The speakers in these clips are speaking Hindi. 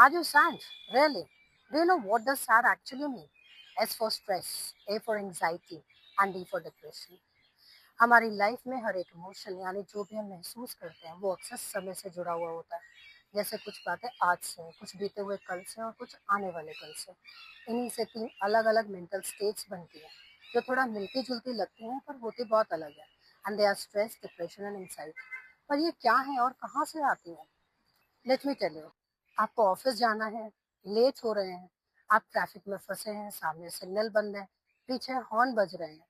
Are you sad? Really? Do you know what does sad actually mean? S for stress, A for anxiety, and D for depression. हमारी लाइफ में हर एक इमोशन यानी जो भी हम महसूस करते हैं वो अक्सर समय से जुड़ा हुआ होता है। जैसे कुछ बातें आज से, कुछ बीते हुए कल से और कुछ आने वाले कल से। इन्हीं से तीन अलग अलग मेंटल स्टेट्स बनती हैं जो थोड़ा मिलती जुलती लगती हैं पर होती बहुत अलग है। And they are stress, depression and anxiety. पर ये क्या है और कहाँ से आती हैं? Let me tell you. आपको ऑफिस जाना है, लेट हो रहे हैं, आप ट्रैफिक में फंसे हैं, सामने सिग्नल बंद है, पीछे हॉर्न बज रहे हैं।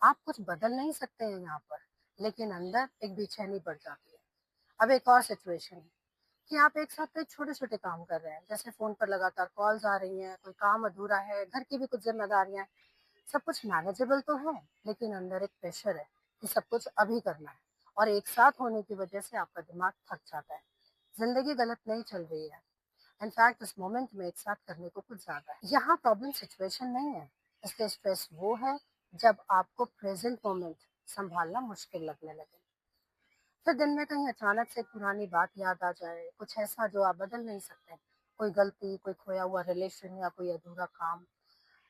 आप कुछ बदल नहीं सकते हैं यहाँ पर, लेकिन अंदर एक बेचैनी बढ़ जाती है। अब एक और सिचुएशन है कि आप एक साथ कई छोटे छोटे काम कर रहे हैं, जैसे फोन पर लगातार कॉल्स आ रही हैं, कोई काम अधूरा है, घर की भी कुछ जिम्मेदारियां हैं। सब कुछ मैनेजेबल तो है, लेकिन अंदर एक प्रेशर है कि सब कुछ अभी करना है। और एक साथ होने की वजह से आपका दिमाग थक जाता है। जिंदगी गलत नहीं चल रही है। इनफैक्ट इस मोमेंट में एक साथ करने को कुछ ज्यादा है। यहाँ प्रॉब्लम सिचुएशन नहीं है, इसलिए स्ट्रेस वो है जब आपको प्रेजेंट मोमेंट संभालना मुश्किल लगने लगे। फिर दिन में कहीं अचानक से एक पुरानी बात याद आ जाए, कुछ ऐसा जो आप बदल नहीं सकते, कोई गलती, कोई खोया हुआ रिलेशन या कोई अधूरा काम।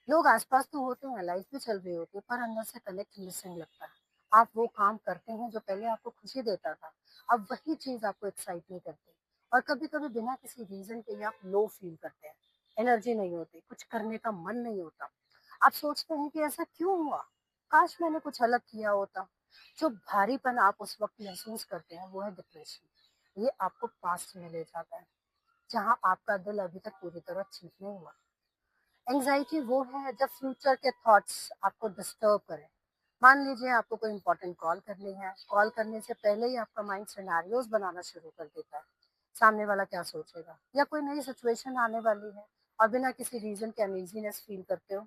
लोग आसपास तो होते हैं, लाइफ भी चल रही होती है, पर अंदर से कनेक्ट मिसिंग लगता है। आप वो काम करते हैं जो पहले आपको खुशी देता था, अब वही चीज आपको एक्साइट नहीं करती। और कभी कभी बिना किसी रीजन के ही आप लो फील करते हैं, एनर्जी नहीं होती, कुछ करने का मन नहीं होता। आप सोचते हैं कि ऐसा क्यों हुआ, काश मैंने कुछ अलग किया होता। जो भारीपन आप उस वक्त महसूस करते हैं वो है डिप्रेशन। ये आपको पास्ट में ले जाता है, जहाँ आपका दिल अभी तक पूरी तरह ठीक नहीं हुआ। एंग्जाइटी वो है जब फ्यूचर के थॉट्स आपको डिस्टर्ब करें। मान लीजिए आपको कोई इंपॉर्टेंट कॉल करनी है, कॉल करने से पहले ही आपका माइंड सिनेरियोज बनाना शुरू कर देता है। सामने वाला क्या सोचेगा, या कोई नई सिचुएशन आने वाली है, और बिना किसी रीजन के अनईजीनेस फील करते हो।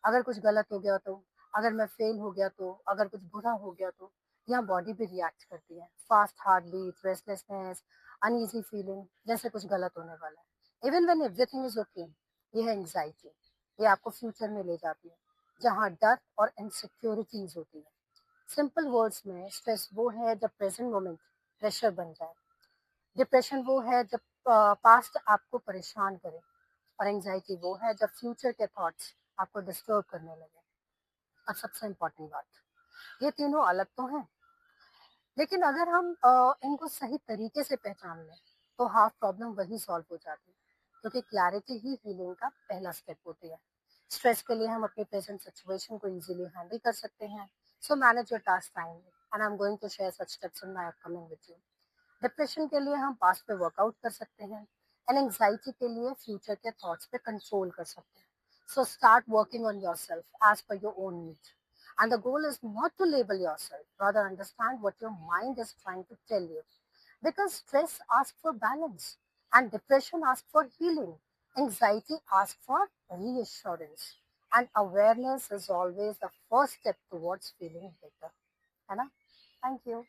अगर कुछ गलत हो गया तो, अगर मैं फेल हो गया तो, अगर कुछ बुरा हो गया तो, यहाँ बॉडी भी रिएक्ट करती है। Fast heart beat, restlessness, uneasy feeling, जैसे कुछ गलत होने वाला है। Even when everything is okay, ये है एंग्जाइटी। ये आपको फ्यूचर में ले जाती है, जहाँ डर और इनसिक्योरिटीज होती है। सिंपल वर्ड्स में स्ट्रेस वो है जब प्रेजेंट मोमेंट प्रेशर बन जाए। डिप्रेशन वो है जब पास्ट आपको परेशान करे। और एंग्जाइटी वो है जब फ्यूचर के थॉट्स आपको डिस्टर्ब करने लगे। और सबसे इम्पोर्टेंट बात, ये तीनों अलग तो हैं, लेकिन अगर हम इनको सही तरीके से पहचान लें तो हाफ प्रॉब्लम वही सॉल्व हो जाती है। क्योंकि क्लैरिटी ही हीलिंग का पहला स्टेप होती है। स्ट्रेस के लिए हम अपनी प्रेजेंट सिचुएशन को इजीली हैंडल कर सकते हैं। So manage your task timely, and I am going to share such steps in my upcoming with you. Depression के लिए हम पास्ट पे वर्कआउट कर सकते हैं, एंड एंग्जाइटी के लिए फ्यूचर के थॉट्स पे कंट्रोल कर सकते हैं। So start working on yourself as per your own need. And the goal is not to label yourself, rather understand what your mind is trying to tell you. Because stress asks for balance, and depression asks for healing. Anxiety asks for reassurance. And awareness is always the first step towards feeling better. है ना? Thank you.